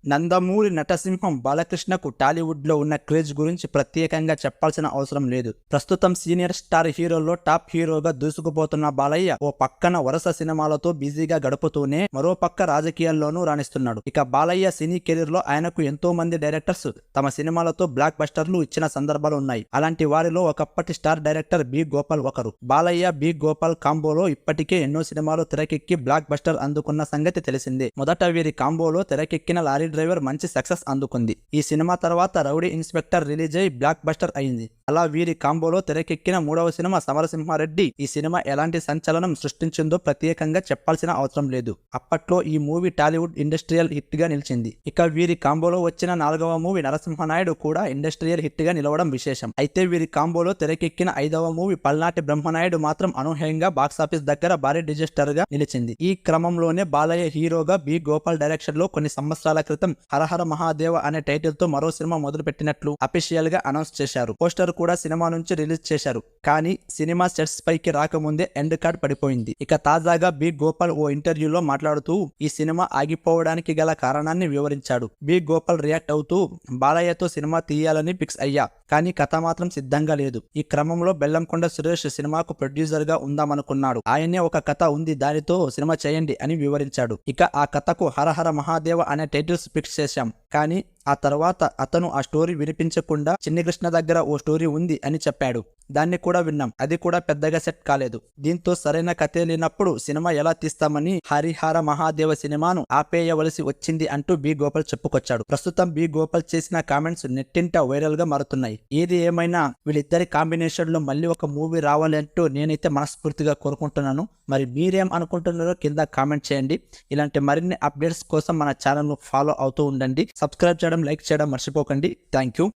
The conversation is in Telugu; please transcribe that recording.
నందమూరి నటసింహం బాలకృష్ణకు టాలీవుడ్లో ఉన్న క్రేజ్ గురించి ప్రత్యేకంగా చెప్పాల్సిన అవసరం లేదు. ప్రస్తుతం సీనియర్ స్టార్ హీరోల్లో టాప్ హీరోగా దూసుకుపోతున్న బాలయ్య ఓ పక్కన వరుస సినిమాలతో బిజీగా గడుపుతూనే మరో పక్క రాజకీయాల్లోనూ రాణిస్తున్నాడు. ఇక బాలయ్య సినీ కెరీర్ లో ఆయనకు ఎంతో మంది డైరెక్టర్స్ తమ సినిమాలతో బ్లాక్ బస్టర్లు ఇచ్చిన సందర్భాలు ఉన్నాయి. అలాంటి వారిలో ఒకప్పటి స్టార్ డైరెక్టర్ బి గోపాల్ ఒకరు. బాలయ్య బి గోపాల్ కాంబోలో ఇప్పటికే ఎన్నో సినిమాలు తెరకెక్కి బ్లాక్ బస్టర్ అందుకున్న సంగతి తెలిసిందే. మొదట వీరి కాంబోలో తెరకెక్కిన లారీ డ్రైవర్ మంచి సక్సెస్ అందుకుంది. ఈ సినిమా తర్వాత రౌడీ ఇన్స్పెక్టర్ రిలీజ్ అయి బ్లాక్ బస్టర్ అయింది. అలా వీరి కాంబోలో తెరకెక్కిన మూడవ సినిమా సమరసింహారెడ్డి. ఈ సినిమా ఎలాంటి సంచలనం సృష్టించిందో ప్రత్యేకంగా చెప్పాల్సిన అవసరం లేదు. అప్పట్లో ఈ మూవీ టాలీవుడ్ ఇండస్ట్రియల్ హిట్ గా నిలిచింది. ఇక వీరి కాంబోలో వచ్చిన నాలుగవ మూవీ నరసింహనాయుడు కూడా ఇండస్ట్రియల్ హిట్ గా నిలవడం విశేషం. అయితే వీరి కాంబోలో తెరకెక్కిన ఐదవ మూవీ పల్నాటి బ్రహ్మనాయుడు మాత్రం అనూహ్యంగా బాక్సాఫీస్ దగ్గర భారీ డిజాస్టర్ గా నిలిచింది. ఈ క్రమంలోనే బాలయ్య హీరోగా బి గోపాల్ డైరెక్షన్ లో కొన్ని సంవత్సరాల క్రితం హరహర మహాదేవ అనే టైటిల్ తో మరో సినిమా మొదలు పెట్టినట్లు అఫీషియల్ గా అనౌన్స్ చేశారు. పోస్టర్ కూడా సినిమా నుంచి రిలీజ్ చేశారు. కానీ సినిమా సెట్స్ పైకి రాకముందే ఎండ్ కార్డ్ పడిపోయింది. ఇక తాజాగా బి గోపాల్ ఓ ఇంటర్వ్యూలో మాట్లాడుతూ ఈ సినిమా ఆగిపోవడానికి గల కారణాన్ని వివరించాడు. బి గోపాల్ రియాక్ట్ అవుతూ బాలయ్యతో సినిమా తీయాలని ఫిక్స్ అయ్యా, కానీ కథ మాత్రం సిద్ధంగా లేదు. ఈ క్రమంలో బెల్లంకొండ సురేష్ సినిమాకు ప్రొడ్యూసర్ గా ఉందామనుకున్నాడు. ఆయనే ఒక కథ ఉంది, దానితో సినిమా చేయండి అని వివరించాడు. ఇక ఆ కథకు హరహర మహాదేవ అనే టైటిల్స్ ఫిక్స్ చేశాం. కానీ ఆ తర్వాత అతను ఆ స్టోరీ వినిపించకుండా చిన్ని కృష్ణ దగ్గర ఓ స్టోరీ ఉంది అని చెప్పాడు. దాన్ని కూడా విన్నాం. అది కూడా పెద్దగా సెట్ కాలేదు. దీంతో సరైన కథే లేనప్పుడు సినిమా ఎలా తీస్తామని హరిహర మహాదేవ సినిమాను ఆపేయవలసి వచ్చింది అంటూ బి గోపాల్ చెప్పుకొచ్చాడు. ప్రస్తుతం బి గోపాల్ చేసిన కామెంట్స్ నెట్టింట వైరల్ గా మారుతున్నాయి. ఏది ఏమైనా వీళ్ళిద్దరి కాంబినేషన్ లో మళ్ళీ ఒక మూవీ రావాలి అంటూ నేనైతే మనస్ఫూర్తిగా కోరుకుంటున్నాను. మరి మీరేం అనుకుంటున్నారో కింద కామెంట్ చేయండి. ఇలాంటి మరిన్ని అప్డేట్స్ కోసం మన ఛానల్ ను ఫాలో అవుతూ ఉండండి. సబ్స్క్రైబ్ చేయడం, లైక్ చేయడం మర్చిపోకండి. Thank you.